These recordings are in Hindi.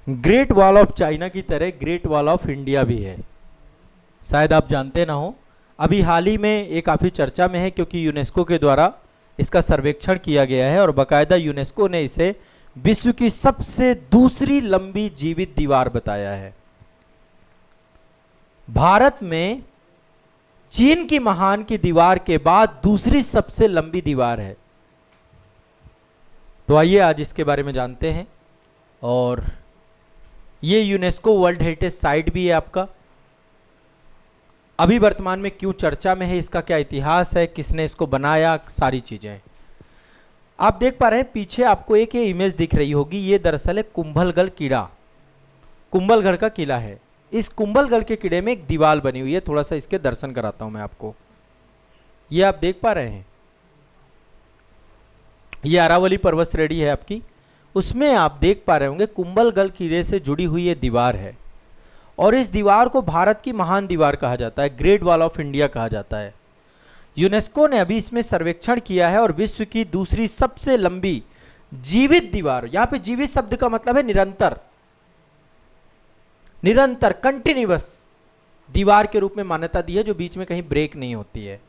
ग्रेट वॉल ऑफ चाइना की तरह ग्रेट वॉल ऑफ इंडिया भी है। शायद आप जानते ना हो, अभी हाल ही में ये काफ़ी चर्चा में है क्योंकि यूनेस्को के द्वारा इसका सर्वेक्षण किया गया है और बाकायदा यूनेस्को ने इसे विश्व की सबसे दूसरी लंबी जीवित दीवार बताया है। भारत में चीन की महान की दीवार के बाद दूसरी सबसे लंबी दीवार है। तो आइए आज इसके बारे में जानते हैं। और ये यूनेस्को वर्ल्ड हेरिटेज साइट भी है आपका। अभी वर्तमान में क्यों चर्चा में है, इसका क्या इतिहास है, किसने इसको बनाया, सारी चीजें आप देख पा रहे हैं। पीछे आपको एक ये इमेज दिख रही होगी, ये दरअसल है कुंभलगढ़ किला, कुंभलगढ़ का किला है। इस कुंभलगढ़ के किले में एक दीवार बनी हुई है, थोड़ा सा इसके दर्शन कराता हूं मैं आपको। ये आप देख पा रहे हैं, ये अरावली पर्वत श्रेणी है आपकी, उसमें आप देख पा रहे होंगे कुंभलगढ़ किले से जुड़ी हुई ये दीवार है। और इस दीवार को भारत की महान दीवार कहा जाता है, ग्रेट वॉल ऑफ इंडिया कहा जाता है। यूनेस्को ने अभी इसमें सर्वेक्षण किया है और विश्व की दूसरी सबसे लंबी जीवित दीवार, यहां पे जीवित शब्द का मतलब है निरंतर, निरंतर कंटिन्यूअस दीवार के रूप में मान्यता दी है, जो बीच में कहीं ब्रेक नहीं होती है।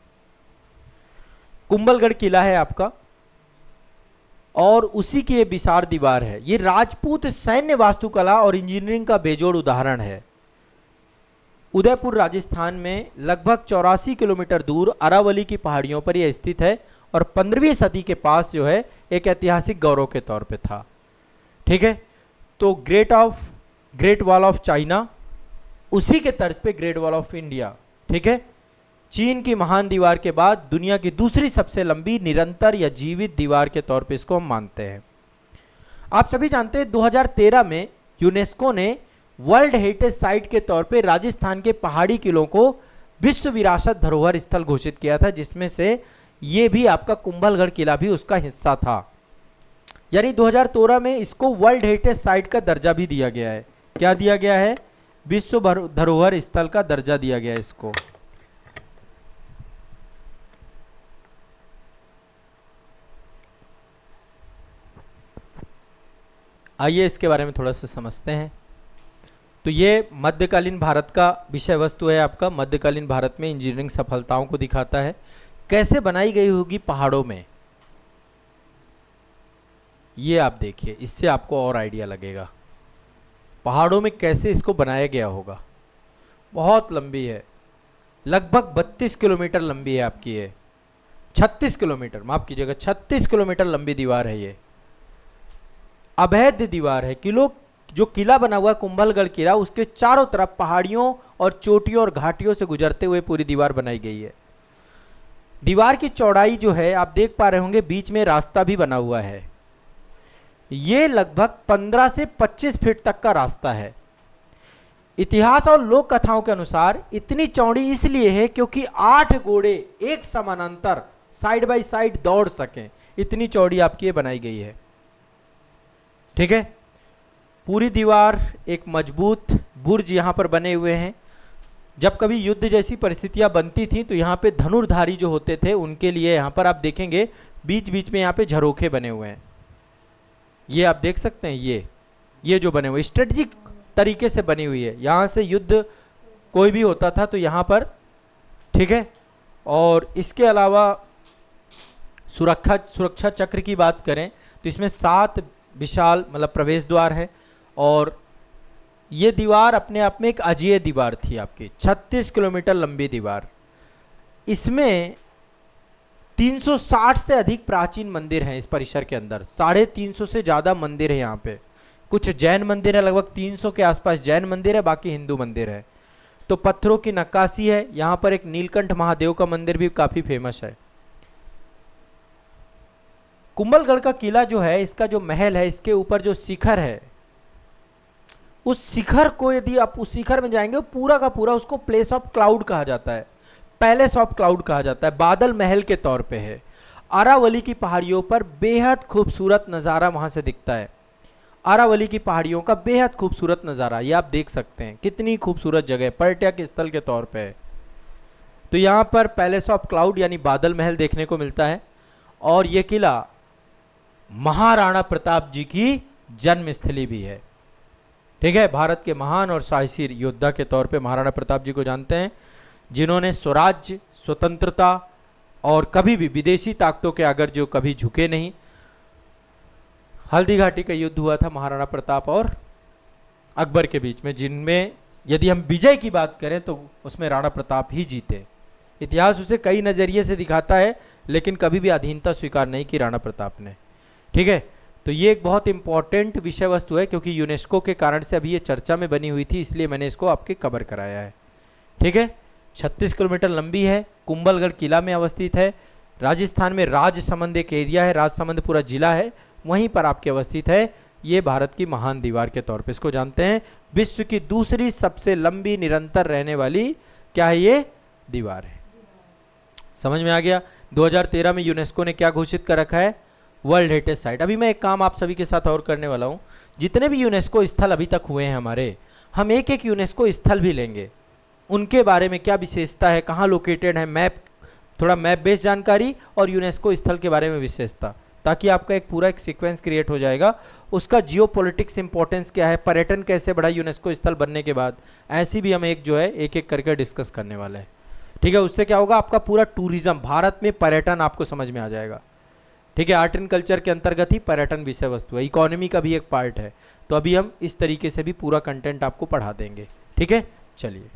कुंभलगढ़ किला है आपका और उसी की ये विशाल दीवार है। ये राजपूत सैन्य वास्तुकला और इंजीनियरिंग का बेजोड़ उदाहरण है। उदयपुर राजस्थान में लगभग 84 किलोमीटर दूर अरावली की पहाड़ियों पर यह स्थित है और 15वीं सदी के पास जो है एक ऐतिहासिक गौरव के तौर पे था। ठीक है, तो ग्रेट वॉल ऑफ चाइना, उसी के तर्ज पे ग्रेट वॉल ऑफ इंडिया। ठीक है, चीन की महान दीवार के बाद दुनिया की दूसरी सबसे लंबी निरंतर या जीवित दीवार के तौर पे इसको हम मानते हैं। आप सभी जानते हैं 2013 में यूनेस्को ने वर्ल्ड हेरिटेज साइट के तौर पे राजस्थान के पहाड़ी किलों को विश्व विरासत धरोहर स्थल घोषित किया था, जिसमें से ये भी आपका कुंभलगढ़ किला भी उसका हिस्सा था। यानी 2013 में इसको वर्ल्ड हेरिटेज साइट का दर्जा भी दिया गया है। क्या दिया गया है? विश्व धरोहर स्थल का दर्जा दिया गया है इसको। आइए इसके बारे में थोड़ा सा समझते हैं। तो ये मध्यकालीन भारत का विषय वस्तु है आपका। मध्यकालीन भारत में इंजीनियरिंग सफलताओं को दिखाता है, कैसे बनाई गई होगी पहाड़ों में। ये आप देखिए, इससे आपको और आइडिया लगेगा पहाड़ों में कैसे इसको बनाया गया होगा। बहुत लंबी है, लगभग 32 किलोमीटर लंबी है आपकी ये, 36 किलोमीटर, माफ कीजिएगा 36 किलोमीटर लंबी दीवार है ये। अभेद्य दीवार है। जो किला बना हुआ है कुंभलगढ़ किला, उसके चारों तरफ पहाड़ियों और चोटियों और घाटियों से गुजरते हुए पूरी दीवार बनाई गई है। दीवार की चौड़ाई जो है आप देख पा रहे होंगे, बीच में रास्ता भी बना हुआ है। ये लगभग 15 से 25 फीट तक का रास्ता है। इतिहास और लोक कथाओं के अनुसार इतनी चौड़ी इसलिए है क्योंकि 8 घोड़े एक समानांतर साइड बाय साइड दौड़ सकें, इतनी चौड़ी आपकी ये बनाई गई है। ठीक है, पूरी दीवार एक मजबूत बुर्ज यहां पर बने हुए हैं। जब कभी युद्ध जैसी परिस्थितियां बनती थी तो यहां पे धनुर्धारी जो होते थे उनके लिए यहां पर आप देखेंगे बीच बीच में यहां पे झरोखे बने हुए हैं। ये आप देख सकते हैं, ये जो बने हुए स्ट्रेटजिक तरीके से बनी हुई है। यहां से युद्ध कोई भी होता था तो यहां पर, ठीक है। और इसके अलावा सुरक्षा चक्र की बात करें तो इसमें 7 विशाल मतलब प्रवेश द्वार है। और ये दीवार अपने आप में एक अजेय दीवार थी आपकी, 36 किलोमीटर लंबी दीवार। इसमें 360 से अधिक प्राचीन मंदिर हैं इस परिसर के अंदर, 350 से ज़्यादा मंदिर है यहाँ पे। कुछ जैन मंदिर है, लगभग 300 के आसपास जैन मंदिर है, बाकी हिंदू मंदिर है। तो पत्थरों की नक्काशी है। यहाँ पर एक नीलकंठ महादेव का मंदिर भी काफ़ी फेमस है। कुंभलगढ़ का किला जो है, इसका जो महल है, इसके ऊपर जो शिखर है, उस शिखर को यदि आप उस शिखर में जाएंगे, पूरा का पूरा उसको प्लेस ऑफ क्लाउड कहा जाता है, पैलेस ऑफ क्लाउड कहा जाता है, बादल महल के तौर पे है। अरावली की पहाड़ियों पर बेहद खूबसूरत नज़ारा वहां से दिखता है। अरावली की पहाड़ियों का बेहद खूबसूरत नज़ारा ये आप देख सकते हैं, कितनी खूबसूरत जगह पर्यटक स्थल के तौर पे है। तो यहाँ पर पैलेस ऑफ क्लाउड यानी बादल महल देखने को मिलता है। और यह किला महाराणा प्रताप जी की जन्मस्थली भी है। ठीक है, भारत के महान और साहसी योद्धा के तौर पे महाराणा प्रताप जी को जानते हैं, जिन्होंने स्वराज्य, स्वतंत्रता और कभी भी विदेशी ताकतों के आगे जो कभी झुके नहीं। हल्दी घाटी का युद्ध हुआ था महाराणा प्रताप और अकबर के बीच में, जिनमें यदि हम विजय की बात करें तो उसमें राणा प्रताप ही जीते। इतिहास उसे कई नज़रिए से दिखाता है, लेकिन कभी भी अधीनता स्वीकार नहीं की राणा प्रताप ने। ठीक है, तो ये एक बहुत इंपॉर्टेंट विषय वस्तु है, क्योंकि यूनेस्को के कारण से अभी ये चर्चा में बनी हुई थी, इसलिए मैंने इसको आपके कवर कराया है। ठीक है, 36 किलोमीटर लंबी है, कुंभलगढ़ किला में अवस्थित है, राजस्थान में राजसमंद एक एरिया है, राजसमंद पूरा जिला है, वहीं पर आपके अवस्थित है। ये भारत की महान दीवार के तौर पे इसको जानते हैं। विश्व की दूसरी सबसे लंबी निरंतर रहने वाली क्या है, ये दीवार है। समझ में आ गया। 2013 में यूनेस्को ने क्या घोषित कर रखा है, वर्ल्ड हेरिटेज साइट। अभी मैं एक काम आप सभी के साथ और करने वाला हूँ, जितने भी यूनेस्को स्थल अभी तक हुए हैं हमारे, हम एक एक यूनेस्को स्थल भी लेंगे, उनके बारे में क्या विशेषता है, कहाँ लोकेटेड है, मैप, थोड़ा मैप बेस्ड जानकारी और यूनेस्को स्थल के बारे में विशेषता, ताकि आपका एक पूरा एक सीक्वेंस क्रिएट हो जाएगा। उसका जियोपॉलिटिक्स इंपॉर्टेंस क्या है, पर्यटन कैसे बढ़ा यूनेस्को स्थल बनने के बाद, ऐसी भी हम एक जो है एक एक करके डिस्कस करने वाले हैं। ठीक है, उससे क्या होगा, आपका पूरा टूरिज्म, भारत में पर्यटन आपको समझ में आ जाएगा। ठीक है, आर्ट एंड कल्चर के अंतर्गत ही पर्यटन विषय वस्तु है, इकोनॉमी का भी एक पार्ट है। तो अभी हम इस तरीके से भी पूरा कंटेंट आपको पढ़ा देंगे। ठीक है, चलिए।